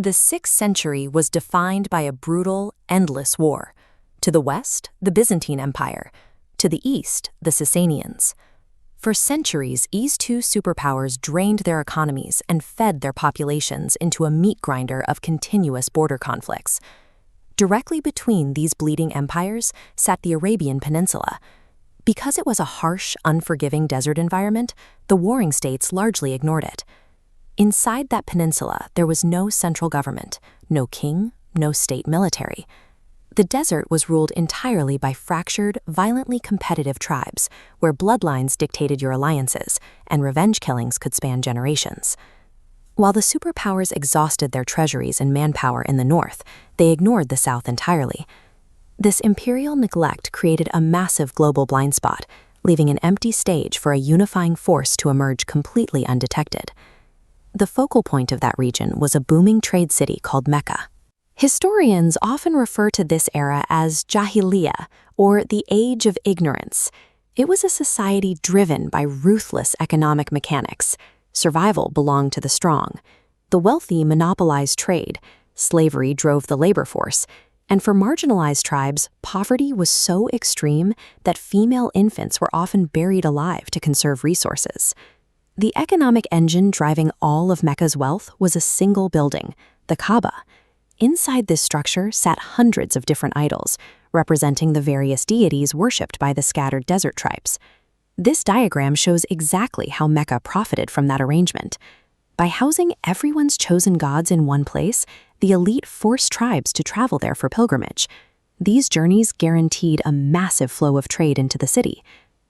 The 6th century was defined by a brutal, endless war. To the west, the Byzantine Empire. To the east, the Sasanians. For centuries, these two superpowers drained their economies and fed their populations into a meat grinder of continuous border conflicts. Directly between these bleeding empires sat the Arabian Peninsula. Because it was a harsh, unforgiving desert environment, the warring states largely ignored it. Inside that peninsula, there was no central government, no king, no state military. The desert was ruled entirely by fractured, violently competitive tribes, where bloodlines dictated your alliances, and revenge killings could span generations. While the superpowers exhausted their treasuries and manpower in the north, they ignored the south entirely. This imperial neglect created a massive global blind spot, leaving an empty stage for a unifying force to emerge completely undetected. The focal point of that region was a booming trade city called Mecca. Historians often refer to this era as Jahiliyyah, or the Age of Ignorance. It was a society driven by ruthless economic mechanics. Survival belonged to the strong. The wealthy monopolized trade. Slavery drove the labor force. And for marginalized tribes, poverty was so extreme that female infants were often buried alive to conserve resources. The economic engine driving all of Mecca's wealth was a single building, the Kaaba. Inside this structure sat hundreds of different idols, representing the various deities worshipped by the scattered desert tribes. This diagram shows exactly how Mecca profited from that arrangement. By housing everyone's chosen gods in one place, the elite forced tribes to travel there for pilgrimage. These journeys guaranteed a massive flow of trade into the city.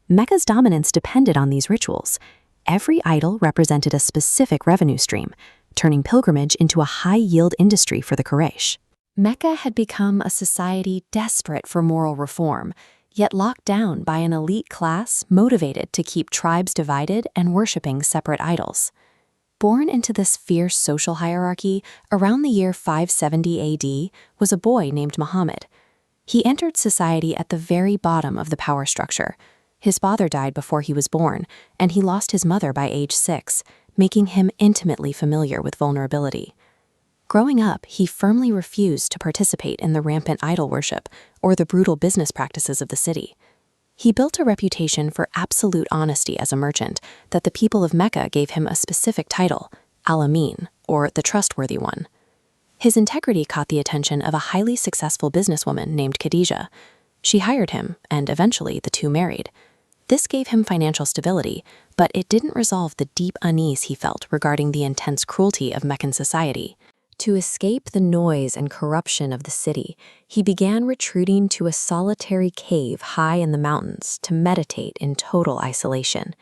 Mecca's dominance depended on these rituals. Every idol represented a specific revenue stream, turning pilgrimage into a high-yield industry for the Quraysh. Mecca had become a society desperate for moral reform, yet locked down by an elite class motivated to keep tribes divided and worshipping separate idols. Born into this fierce social hierarchy, around the year 570 AD was a boy named Muhammad. He entered society at the very bottom of the power structure. His father died before he was born, and he lost his mother by age 6, making him intimately familiar with vulnerability. Growing up, he firmly refused to participate in the rampant idol worship or the brutal business practices of the city. He built a reputation for absolute honesty as a merchant that the people of Mecca gave him a specific title, Al-Amin, or the trustworthy one. His integrity caught the attention of a highly successful businesswoman named Khadijah. She hired him, and eventually the two married. This gave him financial stability, but it didn't resolve the deep unease he felt regarding the intense cruelty of Meccan society. To escape the noise and corruption of the city, he began retreating to a solitary cave high in the mountains to meditate in total isolation.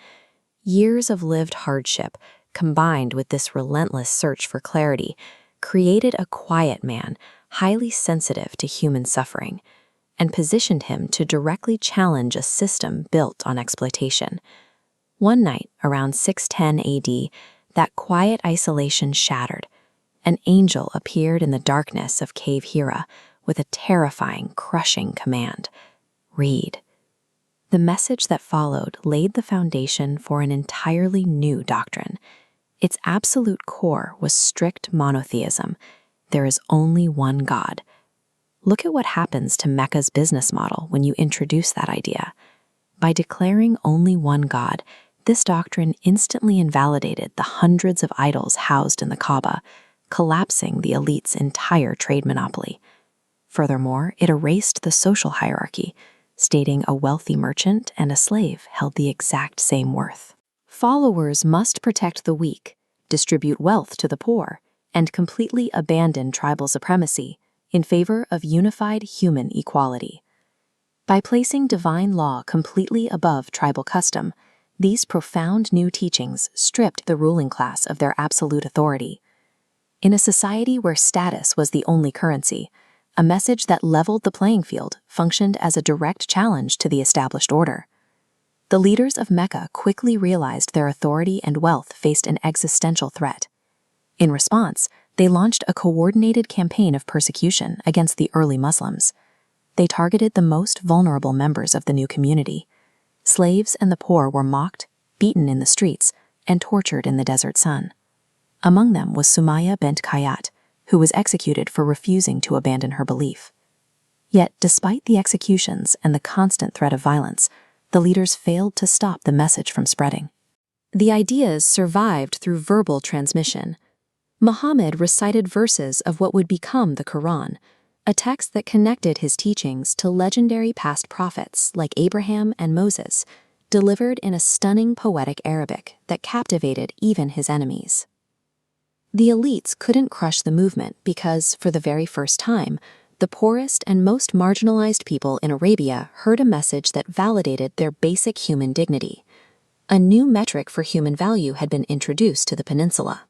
Years of lived hardship, combined with this relentless search for clarity, created a quiet man, highly sensitive to human suffering, and positioned him to directly challenge a system built on exploitation. One night, around 610 AD, that quiet isolation shattered. An angel appeared in the darkness of Cave Hira with a terrifying, crushing command: read. The message that followed laid the foundation for an entirely new doctrine. Its absolute core was strict monotheism. There is only one God. Look at what happens to Mecca's business model when you introduce that idea. By declaring only one God, this doctrine instantly invalidated the hundreds of idols housed in the Kaaba, collapsing the elite's entire trade monopoly. Furthermore, it erased the social hierarchy, stating a wealthy merchant and a slave held the exact same worth. Followers must protect the weak, distribute wealth to the poor, and completely abandon tribal supremacy in favor of unified human equality. By placing divine law completely above tribal custom, these profound new teachings stripped the ruling class of their absolute authority. In a society where status was the only currency, a message that leveled the playing field functioned as a direct challenge to the established order. The leaders of Mecca quickly realized their authority and wealth faced an existential threat. In response, they launched a coordinated campaign of persecution against the early Muslims. They targeted the most vulnerable members of the new community. Slaves and the poor were mocked, beaten in the streets, and tortured in the desert sun. Among them was Sumayya bint Khayyat, who was executed for refusing to abandon her belief. Yet, despite the executions and the constant threat of violence, the leaders failed to stop the message from spreading. The ideas survived through verbal transmission. Muhammad recited verses of what would become the Quran, a text that connected his teachings to legendary past prophets like Abraham and Moses, delivered in a stunning poetic Arabic that captivated even his enemies. The elites couldn't crush the movement because, for the very first time, the poorest and most marginalized people in Arabia heard a message that validated their basic human dignity. A new metric for human value had been introduced to the peninsula.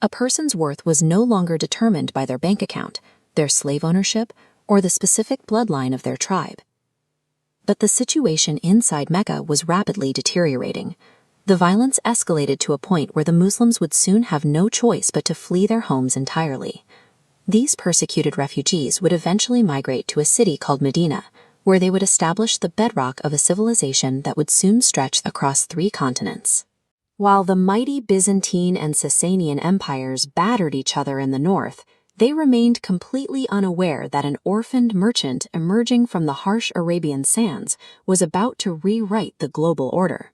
A person's worth was no longer determined by their bank account, their slave ownership, or the specific bloodline of their tribe. But the situation inside Mecca was rapidly deteriorating. The violence escalated to a point where the Muslims would soon have no choice but to flee their homes entirely. These persecuted refugees would eventually migrate to a city called Medina, where they would establish the bedrock of a civilization that would soon stretch across 3 continents. While the mighty Byzantine and Sasanian empires battered each other in the north, they remained completely unaware that an orphaned merchant emerging from the harsh Arabian sands was about to rewrite the global order.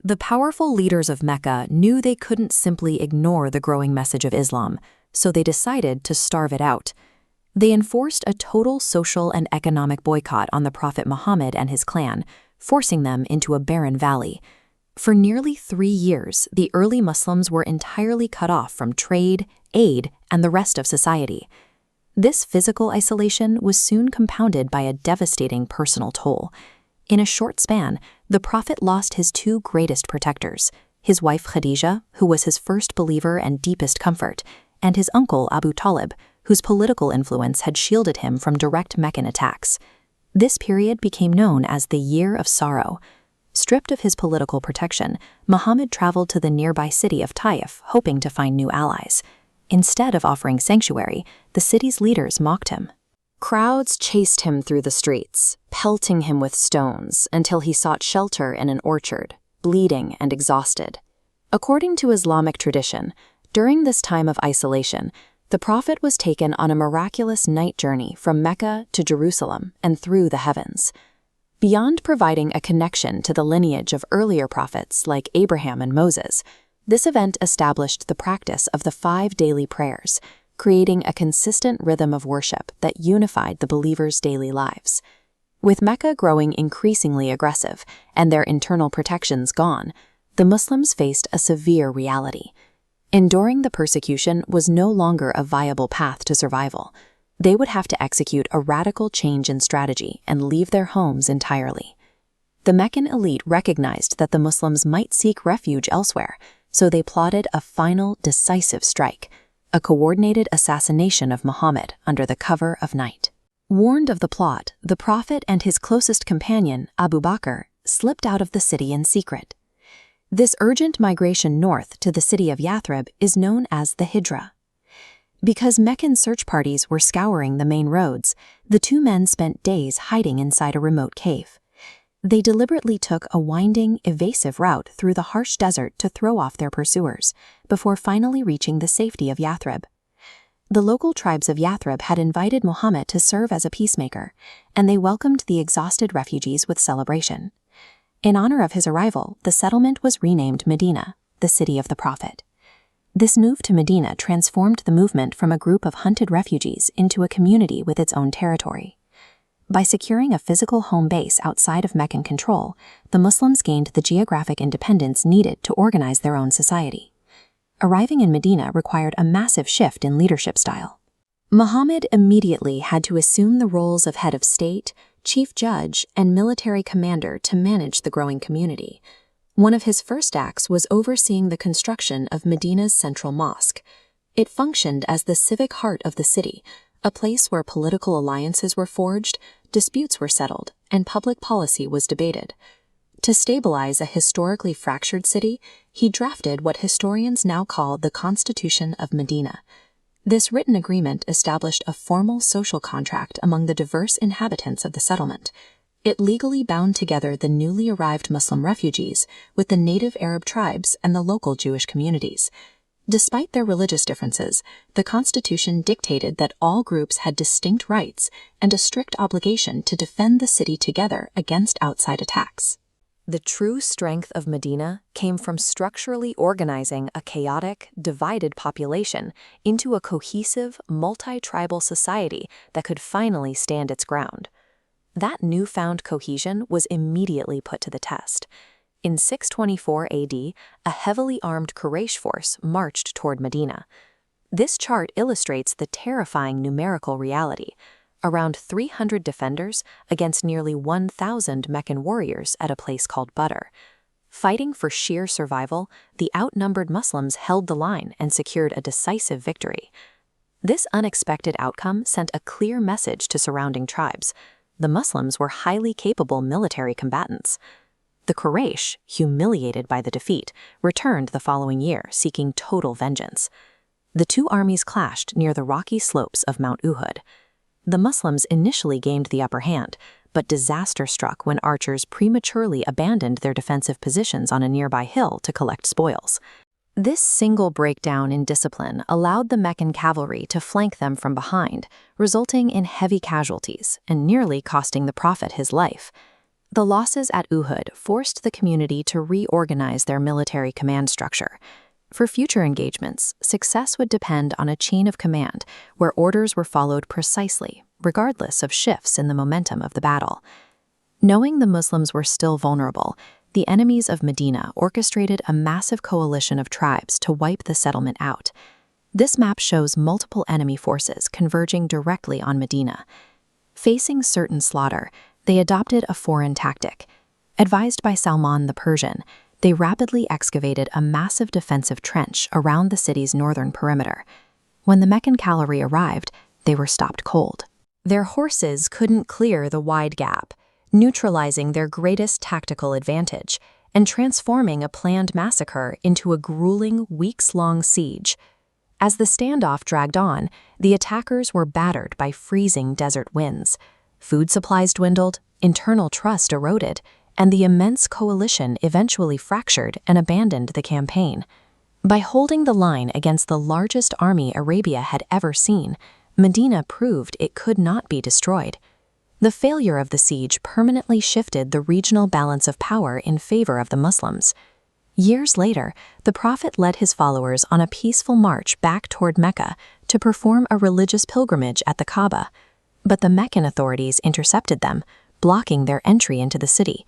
The powerful leaders of Mecca knew they couldn't simply ignore the growing message of Islam, so they decided to starve it out. They enforced a total social and economic boycott on the Prophet Muhammad and his clan, forcing them into a barren valley. For nearly 3 years, the early Muslims were entirely cut off from trade, aid, and the rest of society. This physical isolation was soon compounded by a devastating personal toll. In a short span, the Prophet lost his 2 greatest protectors, his wife Khadija, who was his first believer and deepest comfort, and his uncle Abu Talib, whose political influence had shielded him from direct Meccan attacks. This period became known as the Year of Sorrow. Stripped of his political protection, Muhammad traveled to the nearby city of Taif, hoping to find new allies. Instead of offering sanctuary, the city's leaders mocked him. Crowds chased him through the streets, pelting him with stones until he sought shelter in an orchard, bleeding and exhausted. According to Islamic tradition, during this time of isolation, the Prophet was taken on a miraculous night journey from Mecca to Jerusalem and through the heavens. Beyond providing a connection to the lineage of earlier prophets like Abraham and Moses, this event established the practice of the 5 daily prayers, creating a consistent rhythm of worship that unified the believers' daily lives. With Mecca growing increasingly aggressive and their internal protections gone, the Muslims faced a severe reality. Enduring the persecution was no longer a viable path to survival. They would have to execute a radical change in strategy and leave their homes entirely. The Meccan elite recognized that the Muslims might seek refuge elsewhere, so they plotted a final, decisive strike, a coordinated assassination of Muhammad under the cover of night. Warned of the plot, the Prophet and his closest companion, Abu Bakr, slipped out of the city in secret. This urgent migration north to the city of Yathrib is known as the Hijra. Because Meccan search parties were scouring the main roads, the 2 men spent days hiding inside a remote cave. They deliberately took a winding, evasive route through the harsh desert to throw off their pursuers, before finally reaching the safety of Yathrib. The local tribes of Yathrib had invited Muhammad to serve as a peacemaker, and they welcomed the exhausted refugees with celebration. In honor of his arrival, the settlement was renamed Medina, the city of the Prophet. This move to Medina transformed the movement from a group of hunted refugees into a community with its own territory. By securing a physical home base outside of Meccan control, the Muslims gained the geographic independence needed to organize their own society. Arriving in Medina required a massive shift in leadership style. Muhammad immediately had to assume the roles of head of state, chief judge, and military commander to manage the growing community. One of his first acts was overseeing the construction of Medina's central mosque. It functioned as the civic heart of the city, a place where political alliances were forged, disputes were settled, and public policy was debated. To stabilize a historically fractured city, he drafted what historians now call the Constitution of Medina. This written agreement established a formal social contract among the diverse inhabitants of the settlement. It legally bound together the newly arrived Muslim refugees with the native Arab tribes and the local Jewish communities. Despite their religious differences, the constitution dictated that all groups had distinct rights and a strict obligation to defend the city together against outside attacks. The true strength of Medina came from structurally organizing a chaotic, divided population into a cohesive, multi-tribal society that could finally stand its ground. That newfound cohesion was immediately put to the test. In 624 AD, a heavily armed Quraysh force marched toward Medina. This chart illustrates the terrifying numerical reality: around 300 defenders against nearly 1,000 Meccan warriors at a place called Badr. Fighting for sheer survival, the outnumbered Muslims held the line and secured a decisive victory. This unexpected outcome sent a clear message to surrounding tribes: the Muslims were highly capable military combatants. The Quraysh, humiliated by the defeat, returned the following year, seeking total vengeance. The two armies clashed near the rocky slopes of Mount Uhud. The Muslims initially gained the upper hand, but disaster struck when archers prematurely abandoned their defensive positions on a nearby hill to collect spoils. This single breakdown in discipline allowed the Meccan cavalry to flank them from behind, resulting in heavy casualties and nearly costing the Prophet his life. The losses at Uhud forced the community to reorganize their military command structure. For future engagements, success would depend on a chain of command where orders were followed precisely, regardless of shifts in the momentum of the battle. Knowing the Muslims were still vulnerable, the enemies of Medina orchestrated a massive coalition of tribes to wipe the settlement out. This map shows multiple enemy forces converging directly on Medina. Facing certain slaughter, they adopted a foreign tactic. Advised by Salman the Persian, they rapidly excavated a massive defensive trench around the city's northern perimeter. When the Meccan cavalry arrived, they were stopped cold. Their horses couldn't clear the wide gap, neutralizing their greatest tactical advantage and transforming a planned massacre into a grueling, weeks-long siege. As the standoff dragged on, the attackers were battered by freezing desert winds. Food supplies dwindled, internal trust eroded, and the immense coalition eventually fractured and abandoned the campaign. By holding the line against the largest army Arabia had ever seen, Medina proved it could not be destroyed. The failure of the siege permanently shifted the regional balance of power in favor of the Muslims. Years later, the Prophet led his followers on a peaceful march back toward Mecca to perform a religious pilgrimage at the Kaaba. But the Meccan authorities intercepted them, blocking their entry into the city.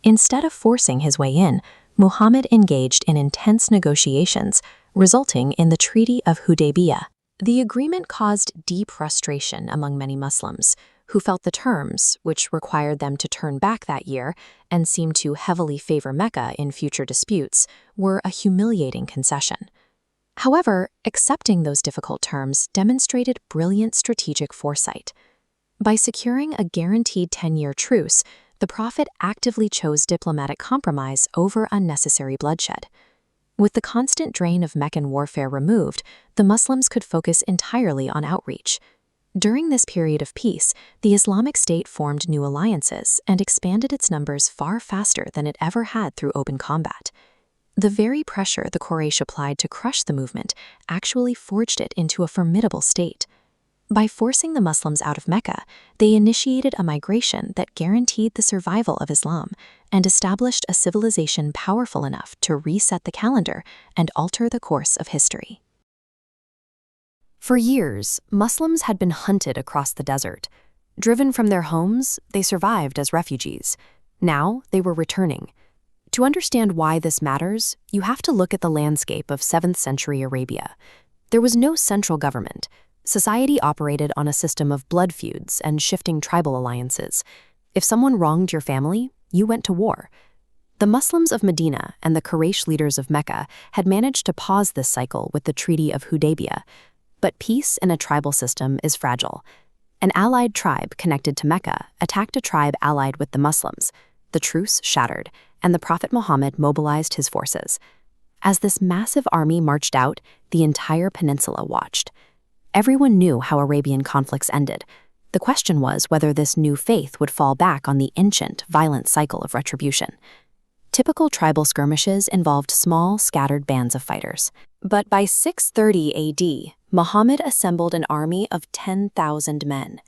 Instead of forcing his way in, Muhammad engaged in intense negotiations, resulting in the Treaty of Hudaybiyah. The agreement caused deep frustration among many Muslims, who felt the terms, which required them to turn back that year and seemed to heavily favor Mecca in future disputes, were a humiliating concession. However, accepting those difficult terms demonstrated brilliant strategic foresight. By securing a guaranteed 10-year truce, the Prophet actively chose diplomatic compromise over unnecessary bloodshed. With the constant drain of Meccan warfare removed, the Muslims could focus entirely on outreach. During this period of peace, the Islamic State formed new alliances and expanded its numbers far faster than it ever had through open combat. The very pressure the Quraysh applied to crush the movement actually forged it into a formidable state. By forcing the Muslims out of Mecca, they initiated a migration that guaranteed the survival of Islam and established a civilization powerful enough to reset the calendar and alter the course of history. For years, Muslims had been hunted across the desert. Driven from their homes, they survived as refugees. Now they were returning. To understand why this matters, you have to look at the landscape of 7th century Arabia. There was no central government. Society operated on a system of blood feuds and shifting tribal alliances. If someone wronged your family, you went to war. The Muslims of Medina and the Quraysh leaders of Mecca had managed to pause this cycle with the Treaty of Hudaybiyah. But peace in a tribal system is fragile. An allied tribe connected to Mecca attacked a tribe allied with the Muslims. The truce shattered, and the Prophet Muhammad mobilized his forces. As this massive army marched out, the entire peninsula watched. Everyone knew how Arabian conflicts ended. The question was whether this new faith would fall back on the ancient, violent cycle of retribution. Typical tribal skirmishes involved small, scattered bands of fighters. But by 630 AD, Muhammad assembled an army of 10,000 men.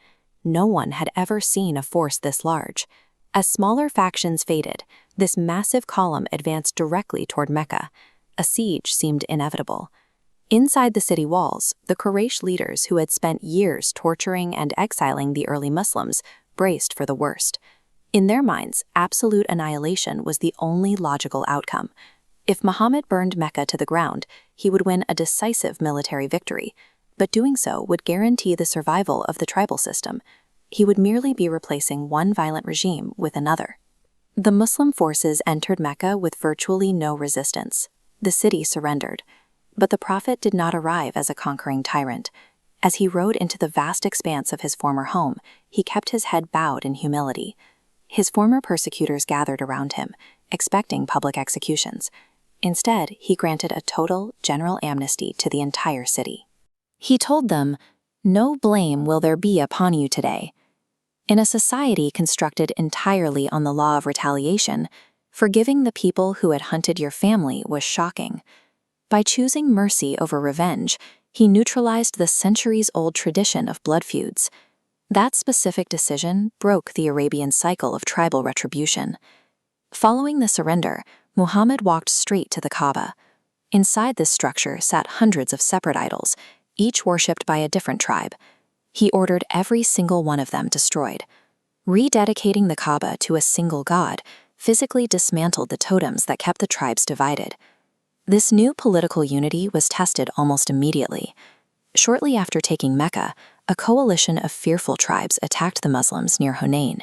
No one had ever seen a force this large. As smaller factions faded, this massive column advanced directly toward Mecca. A siege seemed inevitable. Inside the city walls, the Quraysh leaders who had spent years torturing and exiling the early Muslims braced for the worst. In their minds, absolute annihilation was the only logical outcome. If Muhammad burned Mecca to the ground, he would win a decisive military victory, but doing so would guarantee the survival of the tribal system. He would merely be replacing one violent regime with another. The Muslim forces entered Mecca with virtually no resistance. The city surrendered. But the Prophet did not arrive as a conquering tyrant. As he rode into the vast expanse of his former home, he kept his head bowed in humility. His former persecutors gathered around him, expecting public executions. Instead, he granted a total, general amnesty to the entire city. He told them, "No blame will there be upon you today." In a society constructed entirely on the law of retaliation, forgiving the people who had hunted your family was shocking. By choosing mercy over revenge, he neutralized the centuries-old tradition of blood feuds. That specific decision broke the Arabian cycle of tribal retribution. Following the surrender, Muhammad walked straight to the Kaaba. Inside this structure sat hundreds of separate idols, each worshipped by a different tribe. He ordered every single one of them destroyed. Rededicating the Kaaba to a single god physically dismantled the totems that kept the tribes divided. This new political unity was tested almost immediately. Shortly after taking Mecca, a coalition of fearful tribes attacked the Muslims near Hunain.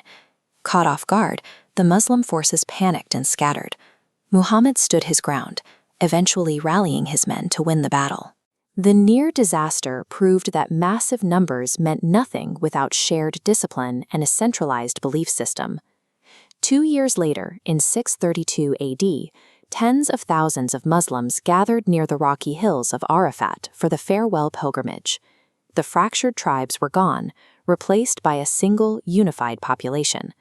Caught off guard, the Muslim forces panicked and scattered. Muhammad stood his ground, eventually rallying his men to win the battle. The near disaster proved that massive numbers meant nothing without shared discipline and a centralized belief system. 2 years later, in 632 AD, tens of thousands of Muslims gathered near the rocky hills of Arafat for the farewell pilgrimage. The fractured tribes were gone, replaced by a single, unified population.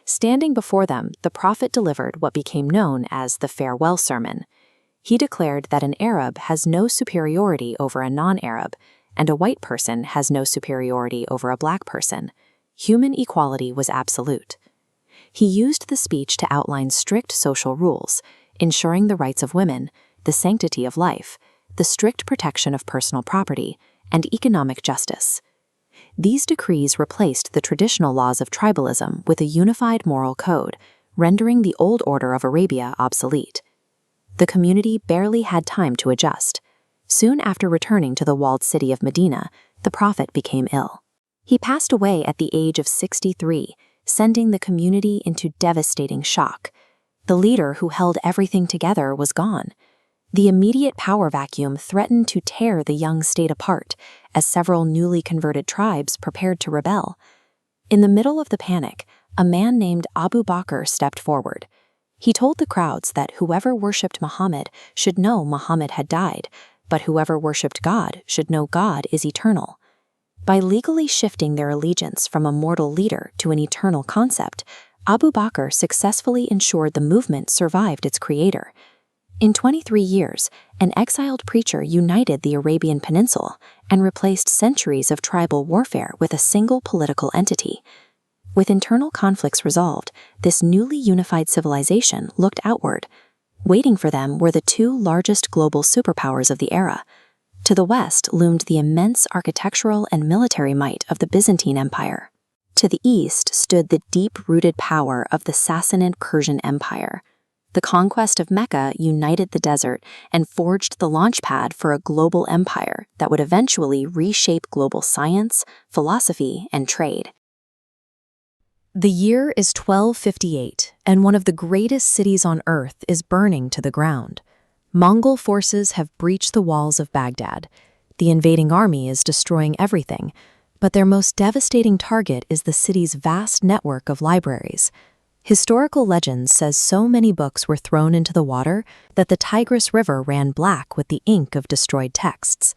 Standing before them, the Prophet delivered what became known as the farewell sermon. He declared that an Arab has no superiority over a non-Arab, and a white person has no superiority over a black person. Human equality was absolute. He used the speech to outline strict social rules, ensuring the rights of women, the sanctity of life, the strict protection of personal property, and economic justice. These decrees replaced the traditional laws of tribalism with a unified moral code, rendering the old order of Arabia obsolete. The community barely had time to adjust. Soon after returning to the walled city of Medina, the Prophet became ill. He passed away at the age of 63, sending the community into devastating shock. The leader who held everything together was gone. The immediate power vacuum threatened to tear the young state apart as several newly converted tribes prepared to rebel. In the middle of the panic, a man named Abu Bakr stepped forward. He told the crowds that whoever worshipped Muhammad should know Muhammad had died, but whoever worshipped God should know God is eternal. By legally shifting their allegiance from a mortal leader to an eternal concept, Abu Bakr successfully ensured the movement survived its creator. In 23 years, an exiled preacher united the Arabian Peninsula and replaced centuries of tribal warfare with a single political entity. With internal conflicts resolved, this newly unified civilization looked outward. Waiting for them were the two largest global superpowers of the era. To the west loomed the immense architectural and military might of the Byzantine Empire. To the east stood the deep-rooted power of the Sassanid Persian Empire. The conquest of Mecca united the desert and forged the launchpad for a global empire that would eventually reshape global science, philosophy, and trade. The year is 1258, and one of the greatest cities on earth is burning to the ground. Mongol forces have breached the walls of Baghdad. The invading army is destroying everything, but their most devastating target is the city's vast network of libraries. Historical legends says so many books were thrown into the water that the Tigris River ran black with the ink of destroyed texts.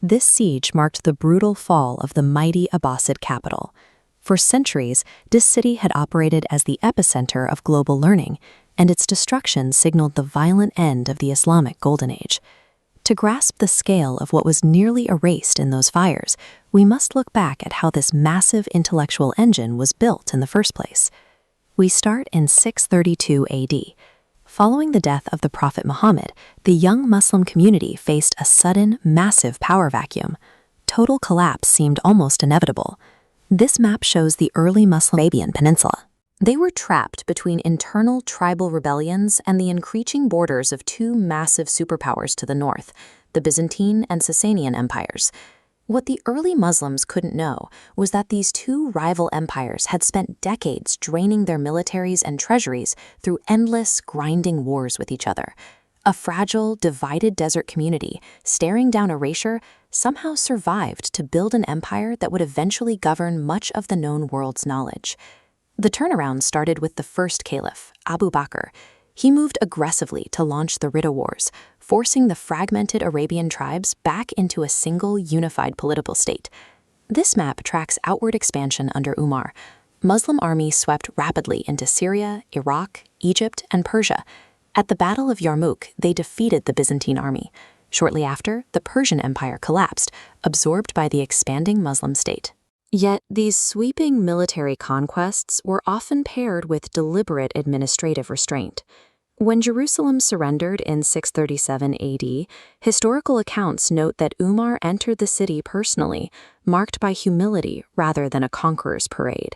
This siege marked the brutal fall of the mighty Abbasid capital. For centuries, this city had operated as the epicenter of global learning, and its destruction signaled the violent end of the Islamic Golden Age. To grasp the scale of what was nearly erased in those fires, we must look back at how this massive intellectual engine was built in the first place. We start in 632 AD. Following the death of the Prophet Muhammad, the young Muslim community faced a sudden, massive power vacuum. Total collapse seemed almost inevitable. This map shows the early Muslim Arabian Peninsula. They were trapped between internal tribal rebellions and the encroaching borders of two massive superpowers to the north, the Byzantine and Sasanian empires. What the early Muslims couldn't know was that these two rival empires had spent decades draining their militaries and treasuries through endless, grinding wars with each other. A fragile, divided desert community, staring down erasure, somehow survived to build an empire that would eventually govern much of the known world's knowledge. The turnaround started with the first caliph, Abu Bakr. He moved aggressively to launch the Ridda Wars, forcing the fragmented Arabian tribes back into a single, unified political state. This map tracks outward expansion under Umar. Muslim armies swept rapidly into Syria, Iraq, Egypt, and Persia. At the Battle of Yarmouk, they defeated the Byzantine army. Shortly after, the Persian Empire collapsed, absorbed by the expanding Muslim state. Yet, these sweeping military conquests were often paired with deliberate administrative restraint. When Jerusalem surrendered in 637 AD, historical accounts note that Umar entered the city personally, marked by humility rather than a conqueror's parade.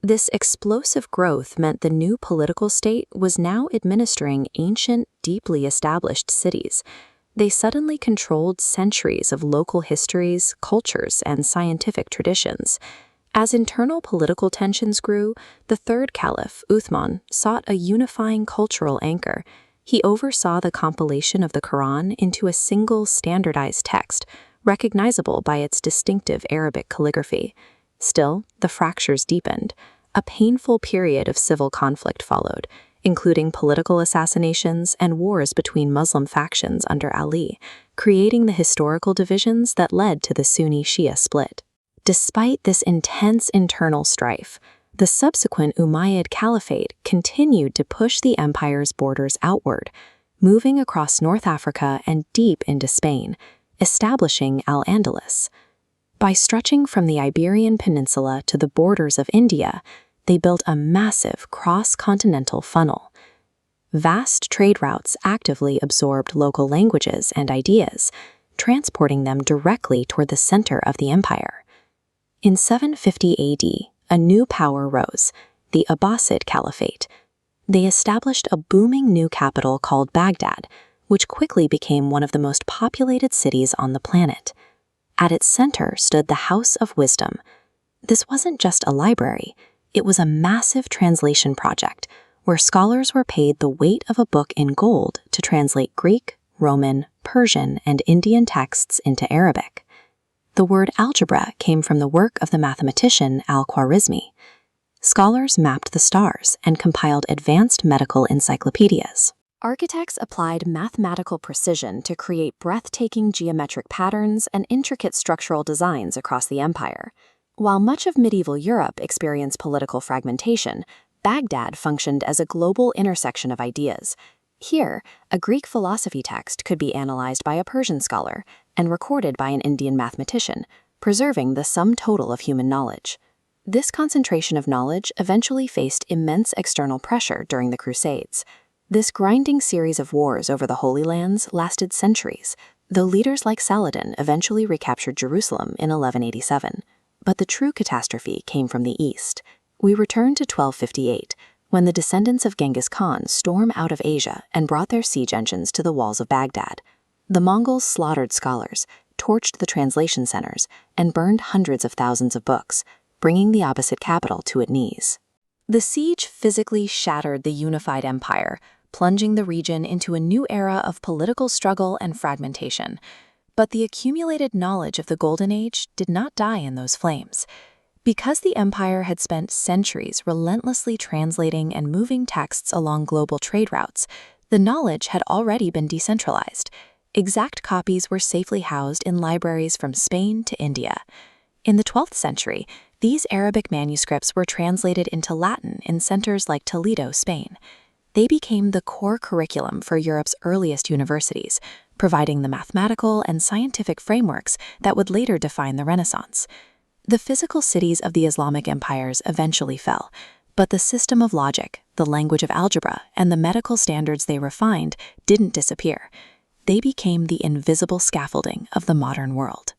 This explosive growth meant the new political state was now administering ancient, deeply established cities. They suddenly controlled centuries of local histories, cultures, and scientific traditions. As internal political tensions grew, the third caliph, Uthman, sought a unifying cultural anchor. He oversaw the compilation of the Quran into a single standardized text, recognizable by its distinctive Arabic calligraphy. Still, the fractures deepened. A painful period of civil conflict followed, including political assassinations and wars between Muslim factions under Ali, creating the historical divisions that led to the Sunni-Shia split. Despite this intense internal strife, the subsequent Umayyad Caliphate continued to push the empire's borders outward, moving across North Africa and deep into Spain, establishing Al-Andalus. By stretching from the Iberian Peninsula to the borders of India, they built a massive cross-continental funnel. Vast trade routes actively absorbed local languages and ideas, transporting them directly toward the center of the empire. In 750 AD, a new power rose, the Abbasid Caliphate. They established a booming new capital called Baghdad, which quickly became one of the most populated cities on the planet. At its center stood the House of Wisdom. This wasn't just a library. It was a massive translation project where scholars were paid the weight of a book in gold to translate Greek, Roman, Persian, and Indian texts into Arabic. The word algebra came from the work of the mathematician Al-Khwarizmi. Scholars mapped the stars and compiled advanced medical encyclopedias. Architects applied mathematical precision to create breathtaking geometric patterns and intricate structural designs across the empire. While much of medieval Europe experienced political fragmentation, Baghdad functioned as a global intersection of ideas. Here, a Greek philosophy text could be analyzed by a Persian scholar and recorded by an Indian mathematician, preserving the sum total of human knowledge. This concentration of knowledge eventually faced immense external pressure during the Crusades. This grinding series of wars over the Holy Lands lasted centuries, though leaders like Saladin eventually recaptured Jerusalem in 1187. But the true catastrophe came from the east. We return to 1258, when the descendants of Genghis Khan stormed out of Asia and brought their siege engines to the walls of Baghdad. The Mongols slaughtered scholars, torched the translation centers, and burned hundreds of thousands of books, bringing the Abbasid capital to its knees. The siege physically shattered the unified empire, plunging the region into a new era of political struggle and fragmentation. But the accumulated knowledge of the Golden Age did not die in those flames. Because the empire had spent centuries relentlessly translating and moving texts along global trade routes, the knowledge had already been decentralized. Exact copies were safely housed in libraries from Spain to India. In the 12th century, these Arabic manuscripts were translated into Latin in centers like Toledo, Spain. They became the core curriculum for Europe's earliest universities, providing the mathematical and scientific frameworks that would later define the Renaissance. The physical cities of the Islamic empires eventually fell, but the system of logic, the language of algebra, and the medical standards they refined didn't disappear. They became the invisible scaffolding of the modern world.